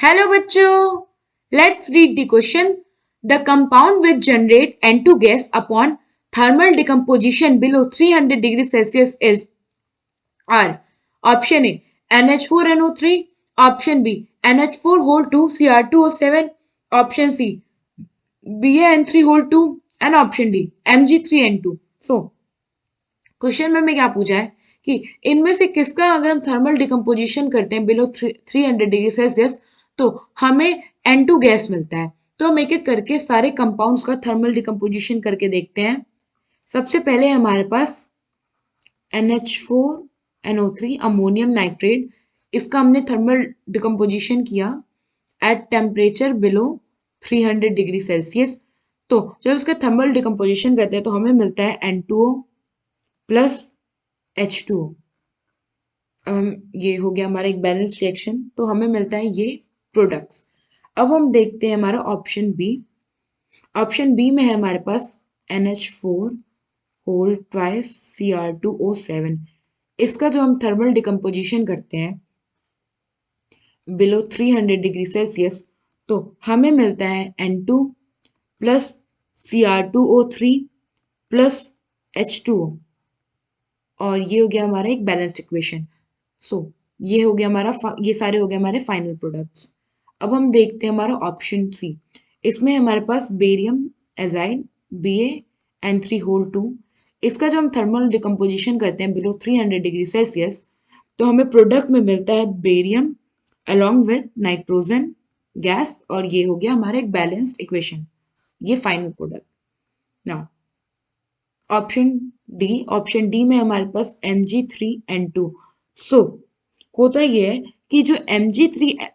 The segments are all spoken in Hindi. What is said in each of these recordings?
Hello bachcho, let's read the question. The compound which generate N2 gas upon thermal decomposition below 300 degrees Celsius is are option A NH4NO3, option B NH4 whole 2 Cr2O7, option C BaN3 whole 2 and option D Mg3N2. So question में क्या पूछा है कि इनमें से किसका अगर हम थर्मल डिकम्पोजिशन करते हैं बिलो 300 डिग्री सेल्सियस तो हमें N2 गैस मिलता है। तो हम एक एक करके सारे कंपाउंड्स का थर्मल डिकम्पोजिशन करके देखते हैं। सबसे पहले हमारे पास NH4NO3 अमोनियम नाइट्रेट, इसका हमने थर्मल डिकम्पोजिशन किया at temperature below 300 degree Celsius. तो जब इसका थर्मल डिकम्पोजिशन करते हैं तो हमें मिलता है N2O प्लस H2O। अब हम ये हो गया हमारा एक बैलेंस रिएक्शन, तो हमें मिलता है ये प्रोडक्ट्स। अब हम देखते हैं हमारा ऑप्शन बी। ऑप्शन बी में है हमारे पास NH4 होल ट्वाइस Cr2O7। इसका जो हम थर्मल डिकम्पोजिशन करते हैं बिलो 300 डिग्री सेल्सियस तो हमें मिलता है N2 plus Cr2O3 plus H2O, और ये हो गया हमारा एक बैलेंस्ड इक्वेशन। सो ये हो गया हमारा ये सारे हो गए हमारे फाइनल प्रोडक्ट्स। अब हम देखते हैं हमारा ऑप्शन सी। इसमें हमारे पास बेरियम एजाइड BaN3 होल 2। इसका जो हम थर्मल डिकम्पोजिशन करते हैं बिलो 300 डिग्री सेल्सियस तो हमें प्रोडक्ट में मिलता है barium along with nitrogen gas, और ये हो गया हमारा एक बैलेंस्ड इक्वेशन, ये final product. Now option D में हमारे पास Mg3N2। सो होता ये है कि जो Mg3N2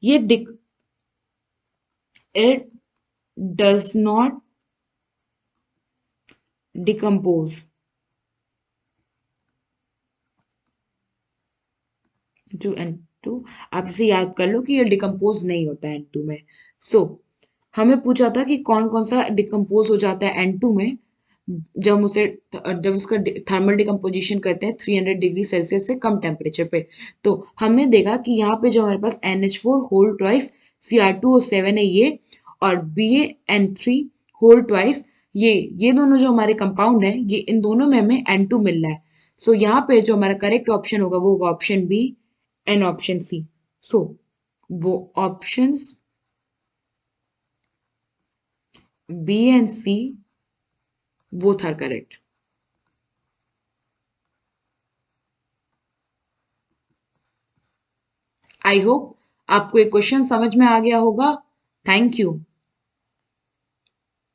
ये it does not decompose to N2। आप इसे याद कर लो कि ये डिकम्पोज नहीं होता है N2 में। सो हमें पूछा था कि कौन कौन सा डिकम्पोज हो जाता है N2 में जब उसका थर्मल डिकम्पोजिशन करते हैं 300 डिग्री सेल्सियस से कम टेम्परेचर पे। तो हमने देखा कि यहाँ पे जो हमारे पास NH4 होल ट्वाइस Cr2O7 है ये, और BaN3 होल ट्वाइस ये दोनों जो हमारे कंपाउंड है ये इन दोनों में हमें N2 मिल रहा है। सो यहाँ पे जो हमारा करेक्ट ऑप्शन होगा वो होगा option B and option C. So वो options B and C both are correct। I hope आपको ये क्वेश्चन समझ में आ गया होगा। Thank you.